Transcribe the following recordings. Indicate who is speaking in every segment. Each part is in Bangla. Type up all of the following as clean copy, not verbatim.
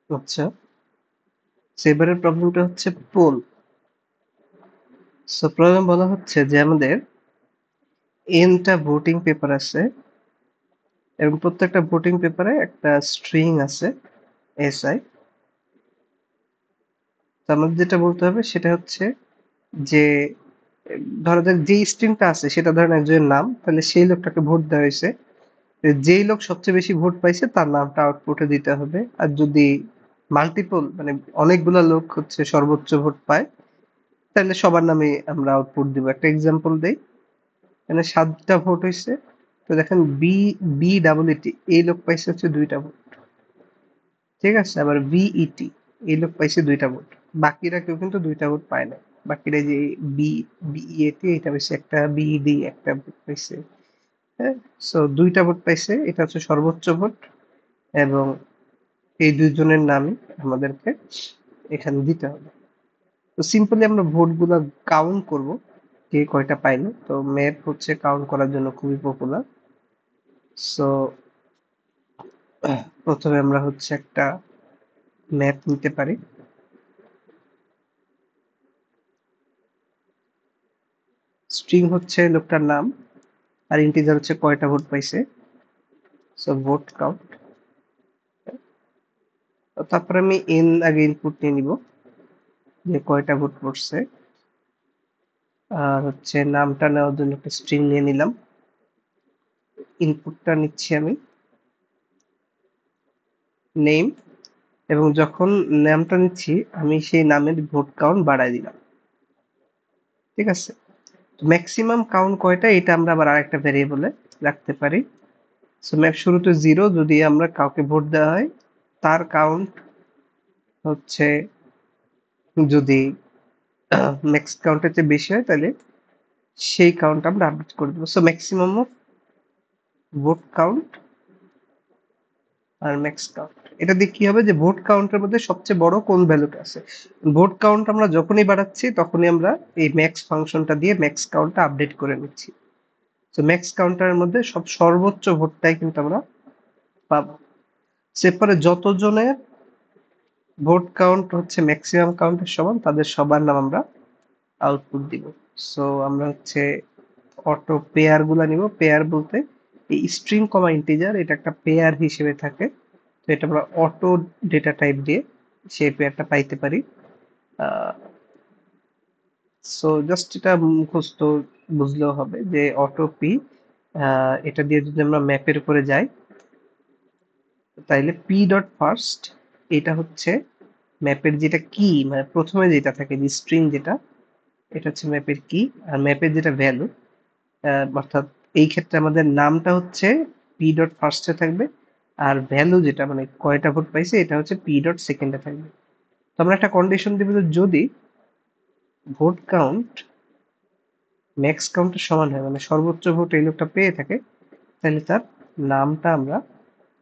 Speaker 1: আচ্ছা, সেবারের প্রবলেমটা হচ্ছে পোল। সো প্রবলেম বলা হচ্ছে যে আমাদের টা ভোটিং পেপার আছে এবং প্রত্যেকটা ভোটিং পেপারে একটা স্ট্রিং আছে এসআই। তো আমাদের যেটা বলতে হবে সেটা হচ্ছে যে ধরো যাক যে স্ট্রিংটা আছে সেটা ধরেন একজনের নাম, তাহলে সেই লোকটাকে ভোট দেওয়া হয়েছে, যেই লোক সবচেয়ে বেশি ভোট পাইছে তার নামটা আউটপুটে দিতে হবে। আর যদি মাল্টিপল মানে অনেকগুলা লোক হচ্ছে সর্বোচ্চ ভোট পায়, তাহলে সবার নামে আমরা আউটপুট দিব। একটা এক্সাম্পল দেই, মানে 7টা ভোট হয়েছে, তো দেখেন বি বি ডাবল ইটি এই লোক পাইছে হচ্ছে 2টা ভোট, ঠিক আছে। আবার ভিইটি এই লোক পাইছে 2টা ভোট, বাকিরা কেউ কিন্তু 2টা ভোট পায় না। বাকিরা যে বি বিইএটি এটা পাইছে একটা, বিইডি একটা ভোট পাইছে, হ্যাঁ। সো 2টা ভোট পাইছে, এটা হচ্ছে সর্বোচ্চ ভোট, এবং এই দুইজনের নামই আমাদেরকে এখানে দিতে হবে। তো সিম্পলি আমরা ভোটগুলা কাউন্ট করব, কে কয়টা পাইলো। তো ম্যাপ হচ্ছে কাউন্ট করার জন্য খুবই পপুলার। সো প্রথমে আমরা হচ্ছে একটা ম্যাপ নিতে পারি। স্ট্রিং হচ্ছে লোকটার নাম, আর ইন্টিজার হচ্ছে কয়টা ভোট পাইছে। So vote count. তারপরে আমি এন আগে ইনপুট নিয়ে নিব, যে কয়টা ভোট পড়ছে। আর হচ্ছে নামটা নেওয়ার জন্য একটা স্ট্রিং নিয়ে নিলাম, ইনপুটটা নিচ্ছি আমি নেম, এবং যখন নামটা নিচ্ছি আমি সেই নামের ভোট কাউন্ট বাড়াই দিলাম, ঠিক আছে। ম্যাক্সিমাম কাউন্ট কয়টা এটা আমরা আবার আরেকটা ভেরিয়েবলে রাখতে পারি। সো ম্যাপ শুরুতে 0 যদি আমরা কাউকে ভোট দেওয়া হয়, তার কাউন্ট হচ্ছে যদি ম্যাক্স কাউন্টের চেয়ে বেশি হয় তাহলে সেই কাউন্ট আমরা আপডেট করে দেবো। So maximum of vote count আর ম্যাক্স কাউন্ট, এটা দিয়ে কি হবে যে ভোট কাউন্টের মধ্যে সবচেয়ে বড় কোন ভ্যালুটা আছে। ভোট কাউন্ট আমরা যখনই বাড়াচ্ছি তখনই আমরা এই ম্যাক্স ফাংশনটা দিয়ে ম্যাক্স কাউন্টটা আপডেট করে নিচ্ছি। তো ম্যাক্স কাউন্টারের মধ্যে সর্বোচ্চ ভোটটাই কিন্তু আমরা পাবো। সেপারে যতজনের ভোট কাউন্ট হচ্ছে ম্যাক্সিমাম কাউন্টের সমান তাদের সবার নাম আমরা আউটপুট দিব। সো আমরা হচ্ছে অটো পেয়ার গুলা নিব। পেয়ার বলতে এই স্ট্রিং কমা ইন্টিজার এটা একটা পেয়ার হিসেবে থাকে, তো এটা আমরা অটো ডেটা টাইপ দিয়ে সেই পেয়ারটা পাইতে পারি। সো জাস্ট এটা মুখস্থ বুঝলেও হবে যে অটো পি, এটা দিয়ে যদি আমরা ম্যাপের উপরে যাই তাইলে পি ডট ফার্স্ট এটা হচ্ছে ম্যাপের যেটা কি, মানে প্রথমে যেটা থাকে যে স্ট্রিং যেটা, এটা হচ্ছে ম্যাপের কি। আর ম্যাপের যেটা ভ্যালু, অর্থাৎ এই ক্ষেত্রে আমাদের নামটা হচ্ছে পি ডট ফার্স্টে থাকবে, আর ভ্যালু যেটা মানে কয়টা ভোট পাইছে এটা হচ্ছে পি ডট সেকেন্ডে থাকবে। তো আমরা একটা কন্ডিশন দিব যে যদি ভোট কাউন্ট ম্যাক্স কাউন্টের সমান হয়, মানে সর্বোচ্চ ভোট এই লোকটা পেয়ে থাকে, তাহলে তার নামটা আমরা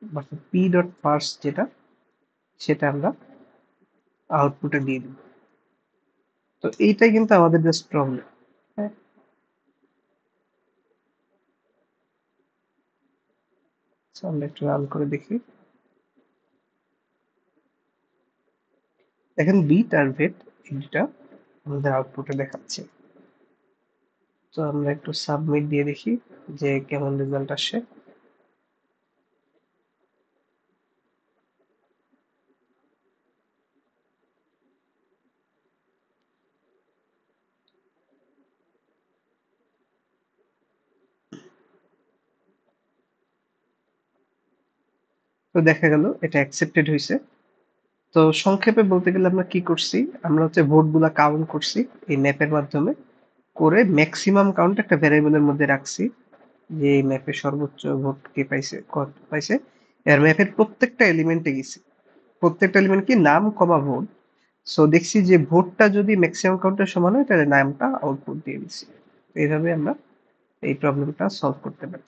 Speaker 1: অর্থাৎ পি ডট ফার্স্ট যেটা সেটা আমরা আউটপুটে দিয়ে দিব। তো এইটাই কিন্তু আমাদের জাস্ট প্রবলেম, হ্যাঁ। So, আমরা একটু রান করে দেখি। দেখেন বিট আর ভেট এই দুটা আমাদের আউটপুটে দেখাচ্ছে। তো আমরা একটু সাবমিট দিয়ে দেখি যে কেমন রেজাল্ট আসে। তো দেখা গেল এটা অ্যাকসেপ্টেড হয়েছে। তো সংক্ষেপে বলতে গেলে আমরা কি করছি, আমরা হচ্ছে ভোটগুলা কাউন্ট করছি এই ম্যাপের মাধ্যমে, করে ম্যাক্সিমাম কাউন্ট একটা ভ্যারিয়েবলের মধ্যে রাখছি, যে এই ম্যাপে সর্বোচ্চ ভোট কে পাইছে কত পাইছে। এর ম্যাপের প্রত্যেকটা এলিমেন্টে গেছি, প্রত্যেকটা এলিমেন্ট কি নাম কমা ভোট। সো দেখছি যে ভোটটা যদি ম্যাক্সিমাম কাউন্টের সমান হয় তাহলে নামটা আউটপুট দিয়ে দিচ্ছি। এইভাবে আমরা এই প্রবলেমটা সলভ করতে পারি।